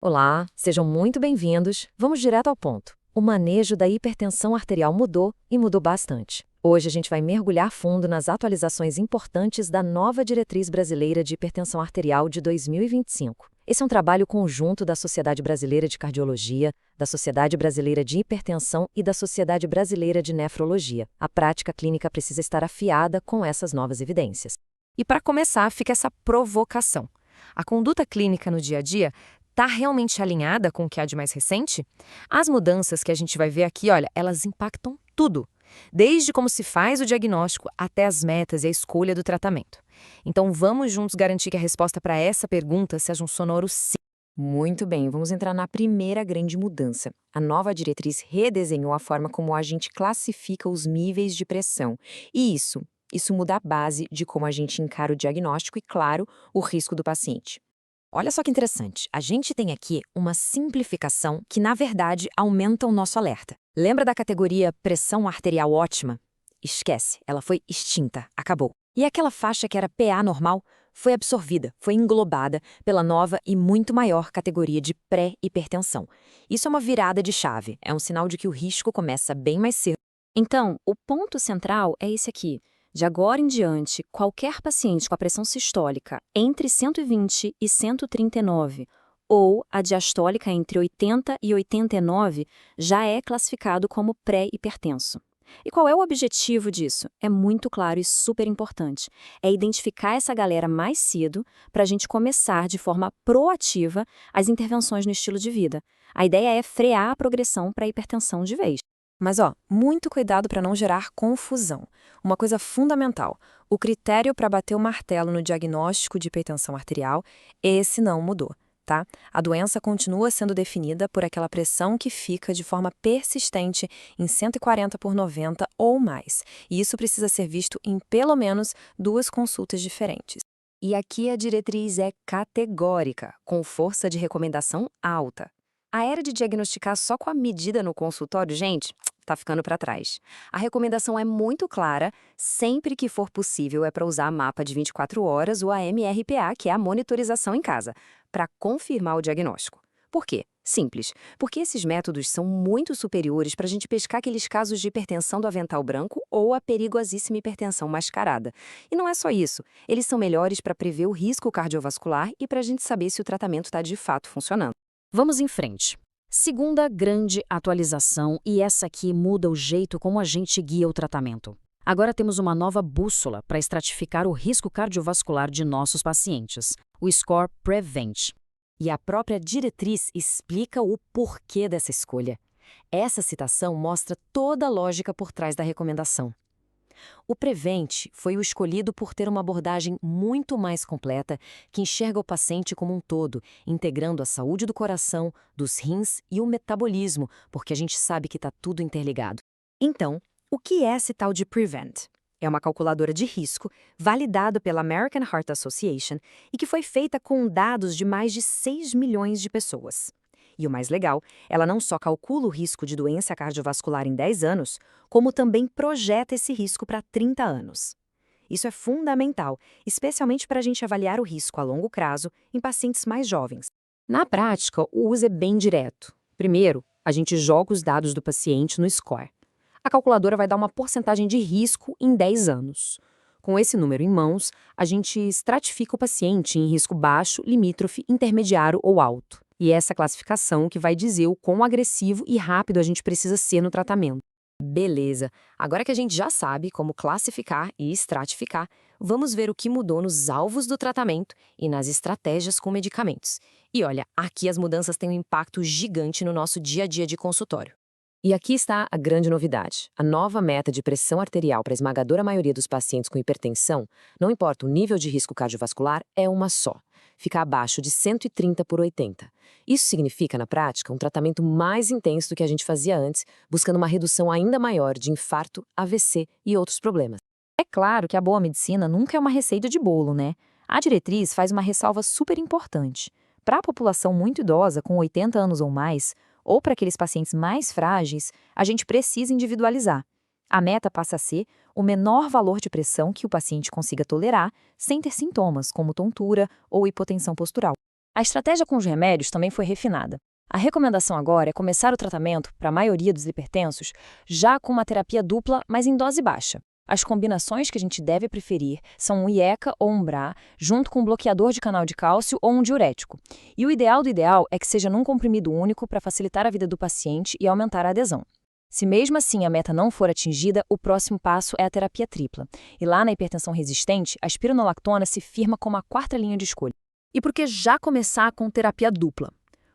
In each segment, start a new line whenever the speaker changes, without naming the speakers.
Olá, sejam muito bem-vindos. Vamos direto ao ponto. O manejo da hipertensão arterial mudou e mudou bastante. Hoje a gente vai mergulhar fundo nas atualizações importantes da nova Diretriz Brasileira de Hipertensão Arterial de 2025. Esse é um trabalho conjunto da Sociedade Brasileira de Cardiologia, da Sociedade Brasileira de Hipertensão e da Sociedade Brasileira de Nefrologia. A prática clínica precisa estar afiada com essas novas evidências.
E para começar, fica essa provocação. A conduta clínica no dia a dia está realmente alinhada com o que há de mais recente? As mudanças que a gente vai ver aqui, olha, elas impactam tudo, desde como se faz o diagnóstico até as metas e a escolha do tratamento. Então vamos juntos garantir que a resposta para essa pergunta seja um sonoro sim.
Muito bem, vamos entrar na primeira grande mudança. A nova diretriz redesenhou a forma como a gente classifica os níveis de pressão. E isso muda a base de como a gente encara o diagnóstico e, claro, o risco do paciente. Olha só que interessante, a gente tem aqui uma simplificação que, na verdade, aumenta o nosso alerta. Lembra da categoria pressão arterial ótima? Esquece, ela foi extinta, acabou. E aquela faixa que era PA normal foi absorvida, foi englobada pela nova e muito maior categoria de pré-hipertensão. Isso é uma virada de chave, é um sinal de que o risco começa bem mais cedo.
Então, o ponto central é esse aqui. De agora em diante, qualquer paciente com a pressão sistólica entre 120 e 139 ou a diastólica entre 80 e 89 já é classificado como pré-hipertenso. E qual é o objetivo disso? É muito claro e super importante. É identificar essa galera mais cedo para a gente começar de forma proativa as intervenções no estilo de vida. A ideia é frear a progressão para a hipertensão de vez.
Mas, muito cuidado para não gerar confusão. Uma coisa fundamental, o critério para bater o martelo no diagnóstico de hipertensão arterial, esse não mudou, tá? A doença continua sendo definida por aquela pressão que fica de forma persistente em 140/90 ou mais. E isso precisa ser visto em pelo menos 2 consultas diferentes.
E aqui a diretriz é categórica, com força de recomendação alta. A era de diagnosticar só com a medida no consultório, gente, tá ficando para trás. A recomendação é muito clara, sempre que for possível é para usar mapa de 24 horas ou a MRPA, que é a monitorização em casa, para confirmar o diagnóstico. Por quê? Simples, porque esses métodos são muito superiores para a gente pescar aqueles casos de hipertensão do avental branco ou a perigosíssima hipertensão mascarada. E não é só isso, eles são melhores para prever o risco cardiovascular e para a gente saber se o tratamento está de fato funcionando.
Vamos em frente. Segunda grande atualização, e essa aqui muda o jeito como a gente guia o tratamento. Agora temos uma nova bússola para estratificar o risco cardiovascular de nossos pacientes, o Score Prevent.
E a própria diretriz explica o porquê dessa escolha. Essa citação mostra toda a lógica por trás da recomendação. O Prevent foi o escolhido por ter uma abordagem muito mais completa que enxerga o paciente como um todo, integrando a saúde do coração, dos rins e o metabolismo, porque a gente sabe que está tudo interligado. Então, o que é esse tal de Prevent? É uma calculadora de risco, validada pela American Heart Association e que foi feita com dados de mais de 6 milhões de pessoas. E o mais legal, ela não só calcula o risco de doença cardiovascular em 10 anos, como também projeta esse risco para 30 anos. Isso é fundamental, especialmente para a gente avaliar o risco a longo prazo em pacientes mais jovens. Na prática, o uso é bem direto. Primeiro, a gente joga os dados do paciente no score. A calculadora vai dar uma porcentagem de risco em 10 anos. Com esse número em mãos, a gente estratifica o paciente em risco baixo, limítrofe, intermediário ou alto. E essa classificação que vai dizer o quão agressivo e rápido a gente precisa ser no tratamento. Beleza, agora que a gente já sabe como classificar e estratificar, vamos ver o que mudou nos alvos do tratamento e nas estratégias com medicamentos. E olha, aqui as mudanças têm um impacto gigante no nosso dia a dia de consultório. E aqui está a grande novidade. A nova meta de pressão arterial para a esmagadora maioria dos pacientes com hipertensão, não importa o nível de risco cardiovascular, é uma só. Fica abaixo de 130/80. Isso significa, na prática, um tratamento mais intenso do que a gente fazia antes, buscando uma redução ainda maior de infarto, AVC e outros problemas.
É claro que a boa medicina nunca é uma receita de bolo, né? A diretriz faz uma ressalva super importante. Para a população muito idosa, com 80 anos ou mais, ou para aqueles pacientes mais frágeis, a gente precisa individualizar. A meta passa a ser o menor valor de pressão que o paciente consiga tolerar sem ter sintomas, como tontura ou hipotensão postural.
A estratégia com os remédios também foi refinada. A recomendação agora é começar o tratamento, para a maioria dos hipertensos, já com uma terapia dupla, mas em dose baixa. As combinações que a gente deve preferir são um IECA ou um BRA, junto com um bloqueador de canal de cálcio ou um diurético. E o ideal do ideal é que seja num comprimido único para facilitar a vida do paciente e aumentar a adesão. Se mesmo assim a meta não for atingida, o próximo passo é a terapia tripla. E lá na hipertensão resistente, a espironolactona se firma como a quarta linha de escolha. E por que já começar com terapia dupla?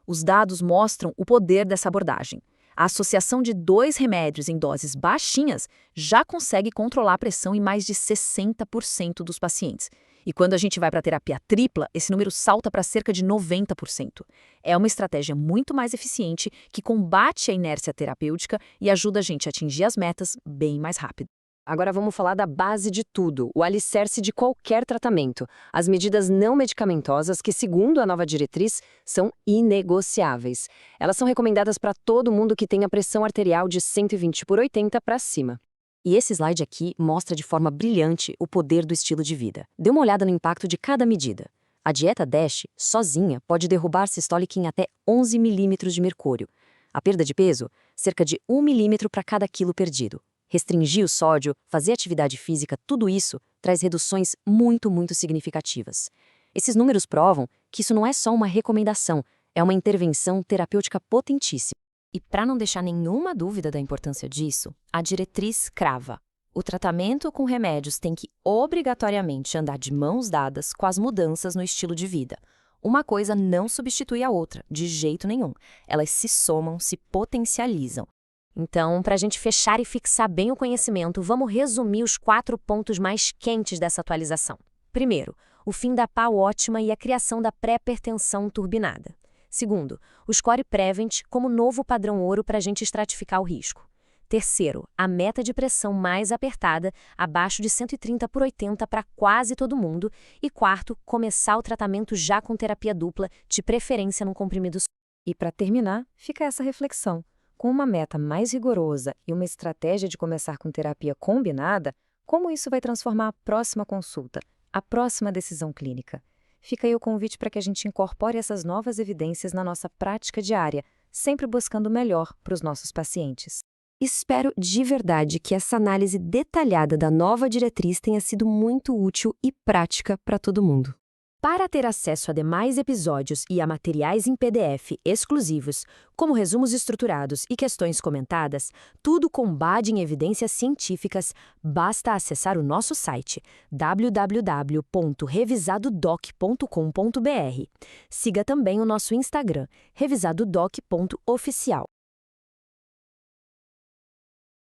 Os dados mostram o poder dessa abordagem. A associação de 2 remédios em doses baixinhas já consegue controlar a pressão em mais de 60% dos pacientes. E quando a gente vai para a terapia tripla, esse número salta para cerca de 90%. É uma estratégia muito mais eficiente que combate a inércia terapêutica e ajuda a gente a atingir as metas bem mais rápido.
Agora vamos falar da base de tudo, o alicerce de qualquer tratamento, as medidas não medicamentosas que, segundo a nova diretriz, são inegociáveis. Elas são recomendadas para todo mundo que tenha pressão arterial de 120/80 para cima. E esse slide aqui mostra de forma brilhante o poder do estilo de vida. Dê uma olhada no impacto de cada medida. A dieta DASH, sozinha, pode derrubar a sistólica em até 11 milímetros de mercúrio. A perda de peso, cerca de 1 milímetro para cada quilo perdido. Restringir o sódio, fazer atividade física, tudo isso traz reduções muito significativas. Esses números provam que isso não é só uma recomendação, é uma intervenção terapêutica potentíssima.
E para não deixar nenhuma dúvida da importância disso, a diretriz crava: o tratamento com remédios tem que obrigatoriamente andar de mãos dadas com as mudanças no estilo de vida. Uma coisa não substitui a outra, de jeito nenhum. Elas se somam, se potencializam.
Então, para a gente fechar e fixar bem o conhecimento, vamos resumir os 4 pontos mais quentes dessa atualização. Primeiro, o fim da PA ótima e a criação da pré-hipertensão turbinada. Segundo, o Score Prevent como novo padrão ouro para a gente estratificar o risco. Terceiro, a meta de pressão mais apertada, abaixo de 130/80 para quase todo mundo. E quarto, começar o tratamento já com terapia dupla, de preferência num comprimido.
E para terminar, fica essa reflexão. Com uma meta mais rigorosa e uma estratégia de começar com terapia combinada, como isso vai transformar a próxima consulta, a próxima decisão clínica? Fica aí o convite para que a gente incorpore essas novas evidências na nossa prática diária, sempre buscando o melhor para os nossos pacientes.
Espero de verdade que essa análise detalhada da nova diretriz tenha sido muito útil e prática para todo mundo. Para ter acesso a demais episódios e a materiais em PDF exclusivos, como resumos estruturados e questões comentadas, tudo com base em evidências científicas, basta acessar o nosso site www.revisadodoc.com.br. Siga também o nosso Instagram, revisadodoc.oficial.